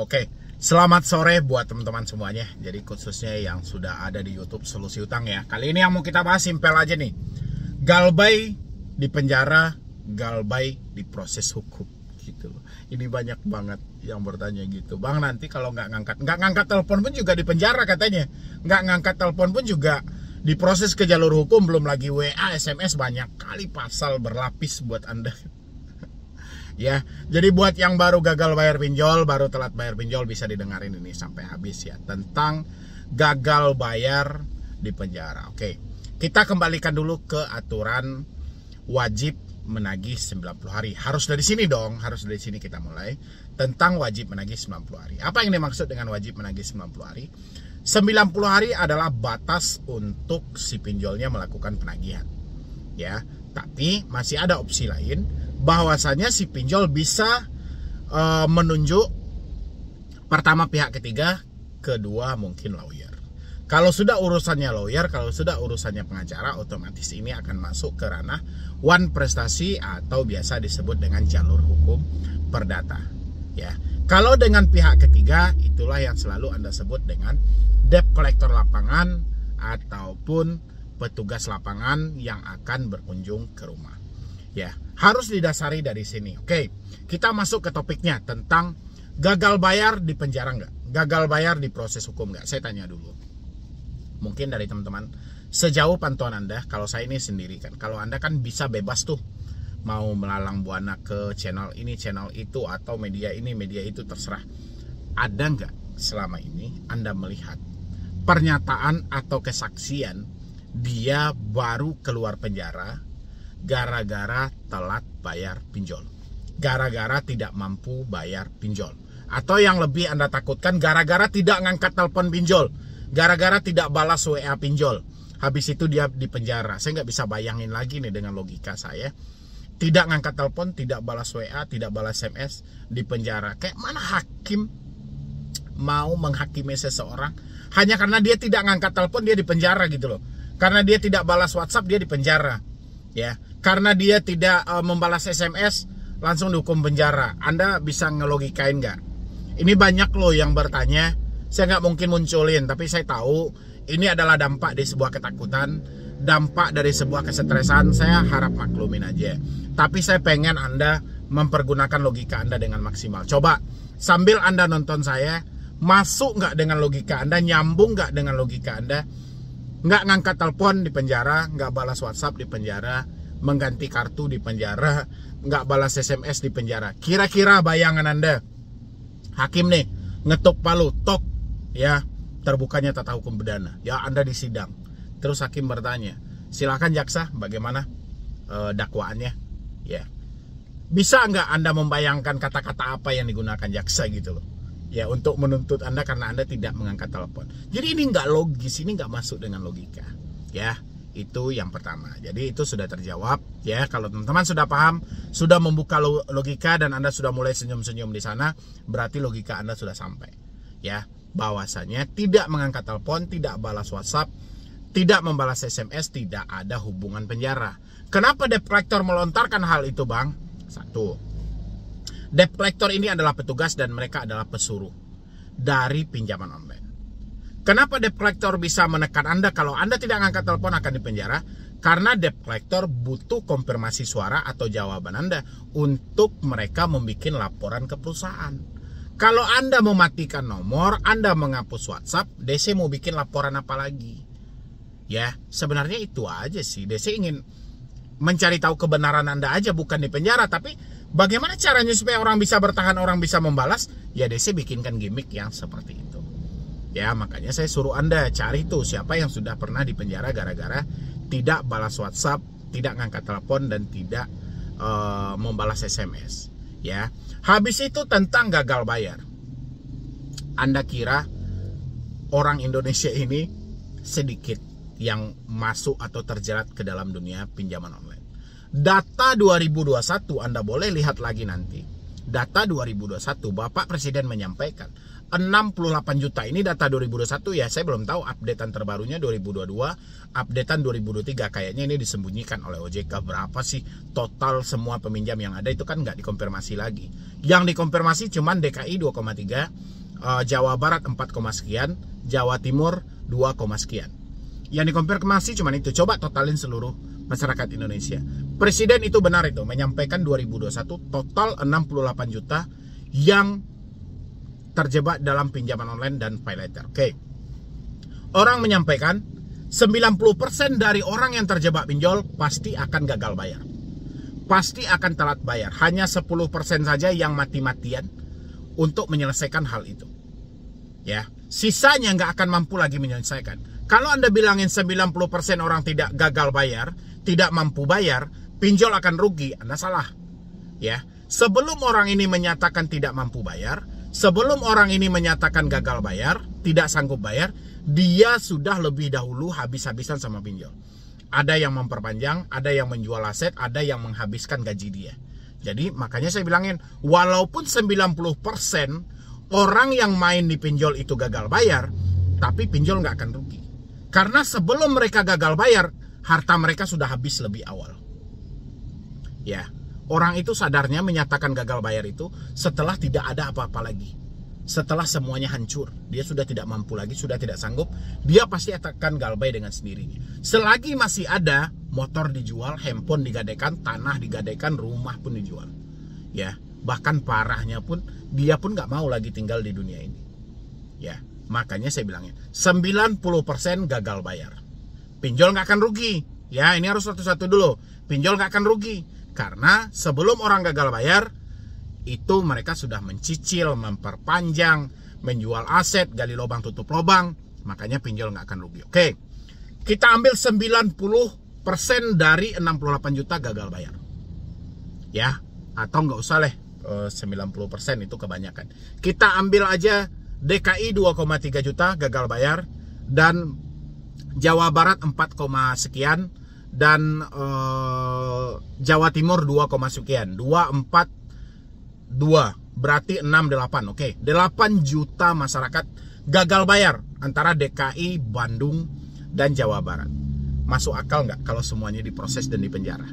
Oke, selamat sore buat teman-teman semuanya. Jadi khususnya yang sudah ada di YouTube Solusi Utang ya. Kali ini yang mau kita bahas simpel aja nih. Galbay di penjara, Galbay di proses hukum gitu loh. Ini banyak banget yang bertanya gitu. Bang, nanti kalau nggak ngangkat telepon pun juga di penjara katanya. Nggak ngangkat telepon pun juga diproses ke jalur hukum. Belum lagi WA, SMS, banyak kali pasal berlapis buat Anda. Ya, jadi buat yang baru gagal bayar pinjol, baru telat bayar pinjol, bisa didengarin ini sampai habis ya, tentang gagal bayar di penjara. Oke, kita kembalikan dulu ke aturan wajib menagih 90 hari. Harus dari sini dong, harus dari sini kita mulai. Tentang wajib menagih 90 hari. Apa yang dimaksud dengan wajib menagih 90 hari? 90 hari adalah batas untuk si pinjolnya melakukan penagihan. Ya, tapi masih ada opsi lain, bahwasanya si pinjol bisa menunjuk pertama pihak ketiga, kedua mungkin lawyer. Kalau sudah urusannya lawyer, kalau sudah urusannya pengacara, otomatis ini akan masuk ke ranah one prestasi atau biasa disebut dengan jalur hukum perdata. Ya, kalau dengan pihak ketiga, itulah yang selalu Anda sebut dengan debt collector lapangan ataupun petugas lapangan yang akan berkunjung ke rumah. Ya, harus didasari dari sini. Oke, kita masuk ke topiknya tentang gagal bayar di penjara nggak? Gagal bayar di proses hukum nggak? Saya tanya dulu. Mungkin dari teman-teman, sejauh pantauan Anda, kalau saya ini sendiri kan, kalau Anda kan bisa bebas tuh, mau melalang buana ke channel ini, channel itu, atau media ini, media itu, terserah. Ada nggak selama ini Anda melihat pernyataan atau kesaksian dia baru keluar penjara gara-gara telat bayar pinjol, gara-gara tidak mampu bayar pinjol, atau yang lebih Anda takutkan gara-gara tidak ngangkat telepon pinjol, gara-gara tidak balas WA pinjol, habis itu dia di penjara. Saya nggak bisa bayangin lagi nih dengan logika saya, tidak ngangkat telepon, tidak balas WA, tidak balas SMS, di penjara. Kayak mana hakim mau menghakimi seseorang hanya karena dia tidak ngangkat telepon, dia di penjara gitu loh, karena dia tidak balas WhatsApp, dia di penjara. Ya, karena dia tidak membalas SMS, langsung dihukum penjara. Anda bisa ngelogikain nggak? Ini banyak loh yang bertanya. Saya nggak mungkin munculin, tapi saya tahu ini adalah dampak dari sebuah ketakutan, dampak dari sebuah kesetresan. Saya harap maklumin aja. Tapi saya pengen Anda mempergunakan logika Anda dengan maksimal. Coba sambil Anda nonton saya, masuk nggak dengan logika Anda, nyambung nggak dengan logika Anda? Nggak ngangkat telepon di penjara, nggak balas WhatsApp di penjara, mengganti kartu di penjara, nggak balas SMS di penjara. Kira-kira bayangan Anda, hakim nih ngetuk palu, tok, ya, terbukanya tata hukum pidana, ya, Anda di sidang. Terus hakim bertanya, silakan jaksa, bagaimana dakwaannya? Ya, bisa nggak Anda membayangkan kata-kata apa yang digunakan jaksa gitu loh? Ya, untuk menuntut Anda karena Anda tidak mengangkat telepon. Jadi ini nggak logis, ini nggak masuk dengan logika. Ya, itu yang pertama. Jadi itu sudah terjawab. Ya, kalau teman-teman sudah paham, sudah membuka logika dan Anda sudah mulai senyum-senyum di sana, berarti logika Anda sudah sampai. Ya, bahwasanya tidak mengangkat telepon, tidak balas WhatsApp, tidak membalas SMS, tidak ada hubungan penjara. Kenapa debt collector melontarkan hal itu, Bang? Satu, debt collector ini adalah petugas dan mereka adalah pesuruh dari pinjaman online. Kenapa debt collector bisa menekan Anda kalau Anda tidak angkat telepon akan dipenjara? Karena debt collector butuh konfirmasi suara atau jawaban Anda untuk mereka membuat laporan ke perusahaan. Kalau Anda mematikan nomor, Anda menghapus WhatsApp, DC mau bikin laporan apa lagi? Ya, sebenarnya itu aja sih. DC ingin mencari tahu kebenaran Anda aja, bukan di penjara, tapi bagaimana caranya supaya orang bisa bertahan, orang bisa membalas? Ya, DC bikinkan gimmick yang seperti itu. Ya, makanya saya suruh Anda cari tuh siapa yang sudah pernah dipenjara gara-gara tidak balas WhatsApp, tidak ngangkat telepon, dan tidak membalas SMS. Ya, habis itu tentang gagal bayar. Anda kira orang Indonesia ini sedikit yang masuk atau terjerat ke dalam dunia pinjaman online? Data 2021 Anda boleh lihat lagi nanti. Data 2021, Bapak Presiden menyampaikan 68 juta. Ini data 2021 ya, saya belum tahu updatean terbarunya 2022, updatean 2023. Kayaknya ini disembunyikan oleh OJK. Berapa sih total semua peminjam yang ada, itu kan nggak dikonfirmasi lagi. Yang dikonfirmasi cuman DKI 2,3, Jawa Barat 4, sekian, Jawa Timur 2, sekian. Yang dikonfirmasi cuman itu. Coba totalin seluruh masyarakat Indonesia. Presiden itu benar itu, menyampaikan 2021 total 68 juta yang terjebak dalam pinjaman online dan pay later. Oke. Orang menyampaikan 90% dari orang yang terjebak pinjol pasti akan gagal bayar. Pasti akan telat bayar. Hanya 10% saja yang mati-matian untuk menyelesaikan hal itu. Ya, sisanya nggak akan mampu lagi menyelesaikan. Kalau Anda bilangin 90% orang tidak gagal bayar, tidak mampu bayar, pinjol akan rugi, Anda salah. Ya, sebelum orang ini menyatakan tidak mampu bayar, sebelum orang ini menyatakan gagal bayar, tidak sanggup bayar, dia sudah lebih dahulu habis-habisan sama pinjol. Ada yang memperpanjang, ada yang menjual aset, ada yang menghabiskan gaji dia. Jadi makanya saya bilangin, walaupun 90% orang yang main di pinjol itu gagal bayar, tapi pinjol nggak akan rugi. Karena sebelum mereka gagal bayar, harta mereka sudah habis lebih awal. Ya, orang itu sadarnya menyatakan gagal bayar itu setelah tidak ada apa-apa lagi. Setelah semuanya hancur, dia sudah tidak mampu lagi, sudah tidak sanggup, dia pasti akan galbay dengan sendirinya. Selagi masih ada, motor dijual, handphone digadaikan, tanah digadaikan, rumah pun dijual. Ya, bahkan parahnya pun, dia pun nggak mau lagi tinggal di dunia ini. Ya, makanya saya bilangin, 90% gagal bayar. Pinjol nggak akan rugi. Ya, ini harus satu-satu dulu. Pinjol nggak akan rugi. Karena sebelum orang gagal bayar, itu mereka sudah mencicil, memperpanjang, menjual aset, gali lubang tutup lubang, makanya pinjol nggak akan rugi. Oke, kita ambil 90% dari 68 juta gagal bayar. Ya, atau nggak usah lah 90% itu kebanyakan. Kita ambil aja DKI 2,3 juta gagal bayar, dan Jawa Barat 4, sekian, dan Jawa Timur 2, sekian. 2 berarti 6, 8. Oke, 8 juta masyarakat gagal bayar antara DKI, Bandung, dan Jawa Barat. Masuk akal nggak kalau semuanya diproses dan dipenjara?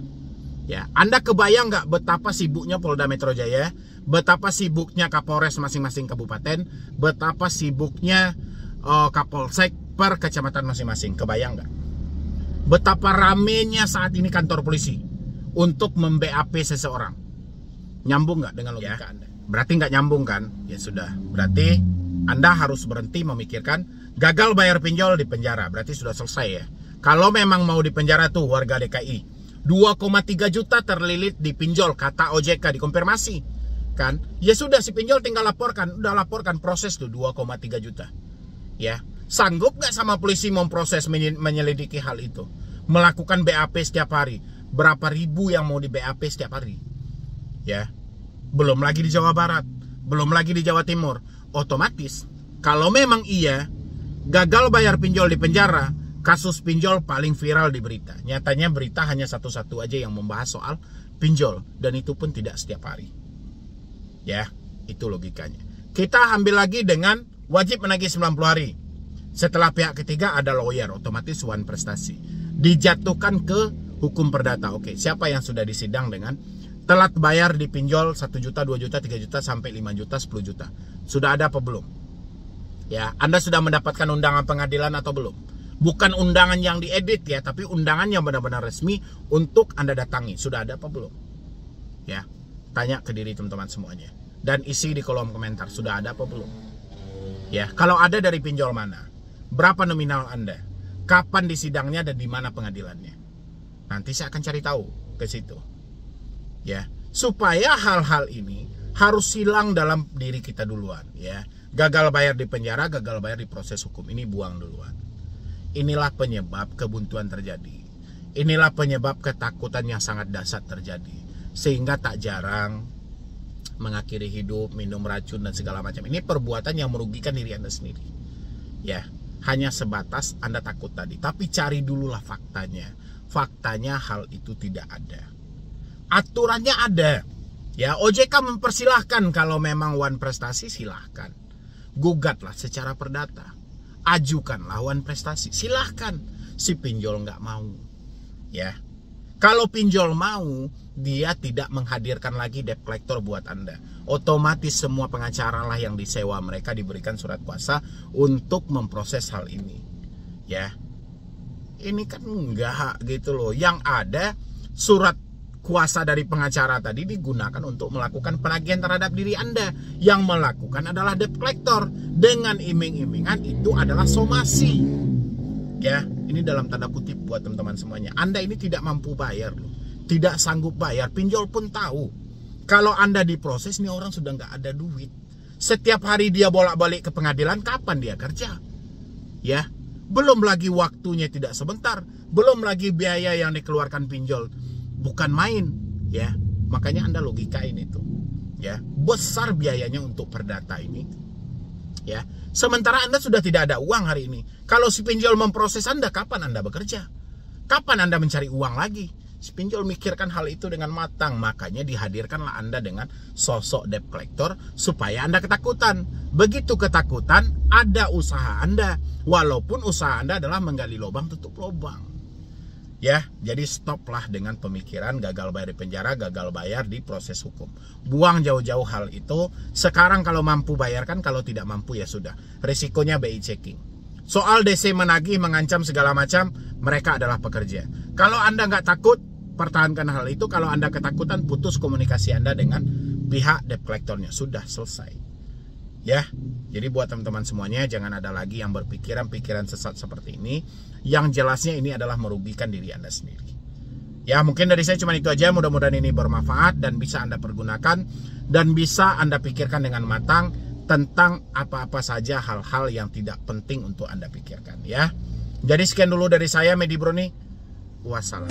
Ya, Anda kebayang nggak betapa sibuknya Polda Metro Jaya, betapa sibuknya Kapolres masing-masing kabupaten, betapa sibuknya Kapolsek per kecamatan masing-masing? Kebayang nggak? Betapa ramenya saat ini kantor polisi untuk mem-BAP seseorang? Nyambung nggak dengan logika ya? Anda? Berarti nggak nyambung kan? Ya sudah, berarti Anda harus berhenti memikirkan gagal bayar pinjol di penjara. Berarti sudah selesai ya. Kalau memang mau di penjara tuh warga DKI, 2,3 juta terlilit di pinjol, kata OJK dikonfirmasi kan? Ya sudah, si pinjol tinggal laporkan, udah laporkan, proses tuh 2,3 juta. Ya, sanggup nggak sama polisi memproses, menyelidiki hal itu, melakukan BAP setiap hari? Berapa ribu yang mau di BAP setiap hari? Ya, belum lagi di Jawa Barat, belum lagi di Jawa Timur. Otomatis kalau memang iya gagal bayar pinjol di penjara, kasus pinjol paling viral di berita. Nyatanya berita hanya satu-satu aja yang membahas soal pinjol, dan itu pun tidak setiap hari. Ya, itu logikanya. Kita ambil lagi dengan wajib menagih 90 hari. Setelah pihak ketiga ada lawyer, otomatis one prestasi. Dijatuhkan ke hukum perdata. Oke, siapa yang sudah disidang dengan telat bayar di pinjol 1 juta, 2 juta, 3 juta, sampai 5 juta, 10 juta? Sudah ada apa belum? Ya, Anda sudah mendapatkan undangan pengadilan atau belum? Bukan undangan yang diedit ya, tapi undangan yang benar-benar resmi untuk Anda datangi. Sudah ada apa belum? Ya, tanya ke diri teman-teman semuanya. Dan isi di kolom komentar, sudah ada apa belum? Ya, kalau ada, dari pinjol mana? Berapa nominal Anda? Kapan disidangnya dan di mana pengadilannya? Nanti saya akan cari tahu ke situ. Ya, supaya hal-hal ini harus hilang dalam diri kita duluan. Ya, gagal bayar di penjara, gagal bayar di proses hukum, ini buang duluan. Inilah penyebab kebuntuan terjadi. Inilah penyebab ketakutan yang sangat dasar terjadi, sehingga tak jarang mengakhiri hidup, minum racun dan segala macam. Ini perbuatan yang merugikan diri Anda sendiri. Ya, hanya sebatas Anda takut tadi. Tapi cari dululah faktanya. Faktanya hal itu tidak ada. Aturannya ada. Ya, OJK mempersilahkan kalau memang one prestasi silahkan. gugatlah secara perdata, ajukan lawan prestasi, silahkan. Si pinjol nggak mau, ya. Kalau pinjol mau, dia tidak menghadirkan lagi debt collector buat Anda. Otomatis semua pengacara lah yang disewa mereka diberikan surat kuasa untuk memproses hal ini, ya. Ini kan enggak gitu loh. Yang ada surat kuasa dari pengacara tadi digunakan untuk melakukan penagihan terhadap diri Anda. Yang melakukan adalah debt collector dengan iming-imingan itu adalah somasi. Ya, ini dalam tanda kutip buat teman-teman semuanya. Anda ini tidak mampu bayar loh. Tidak sanggup bayar. Pinjol pun tahu. Kalau Anda diproses, nih orang sudah nggak ada duit. Setiap hari dia bolak-balik ke pengadilan, kapan dia kerja? Ya, belum lagi waktunya tidak sebentar. Belum lagi biaya yang dikeluarkan pinjol. Bukan main, ya. Makanya Anda logikain itu. Ya, besar biayanya untuk perdata ini. Ya, sementara Anda sudah tidak ada uang hari ini. Kalau si pinjol memproses Anda, kapan Anda bekerja? Kapan Anda mencari uang lagi? Si pinjol mikirkan hal itu dengan matang. Makanya dihadirkanlah Anda dengan sosok debt collector supaya Anda ketakutan. Begitu ketakutan, ada usaha Anda. Walaupun usaha Anda adalah menggali lubang tutup lubang. Ya, jadi stoplah dengan pemikiran gagal bayar di penjara, gagal bayar di proses hukum. Buang jauh-jauh hal itu. Sekarang kalau mampu bayarkan, kalau tidak mampu ya sudah. Risikonya BI checking. Soal DC menagih, mengancam segala macam, mereka adalah pekerja. Kalau Anda nggak takut, pertahankan hal itu. Kalau Anda ketakutan, putus komunikasi Anda dengan pihak debt collectornya. Sudah selesai. Ya, jadi buat teman-teman semuanya, jangan ada lagi yang berpikiran sesat seperti ini. Yang jelasnya ini adalah merugikan diri Anda sendiri. Ya, mungkin dari saya cuma itu aja. Mudah-mudahan ini bermanfaat dan bisa Anda pergunakan. Dan bisa Anda pikirkan dengan matang tentang apa-apa saja hal-hal yang tidak penting untuk Anda pikirkan, ya. Jadi sekian dulu dari saya, Medi Broni. Wassalam.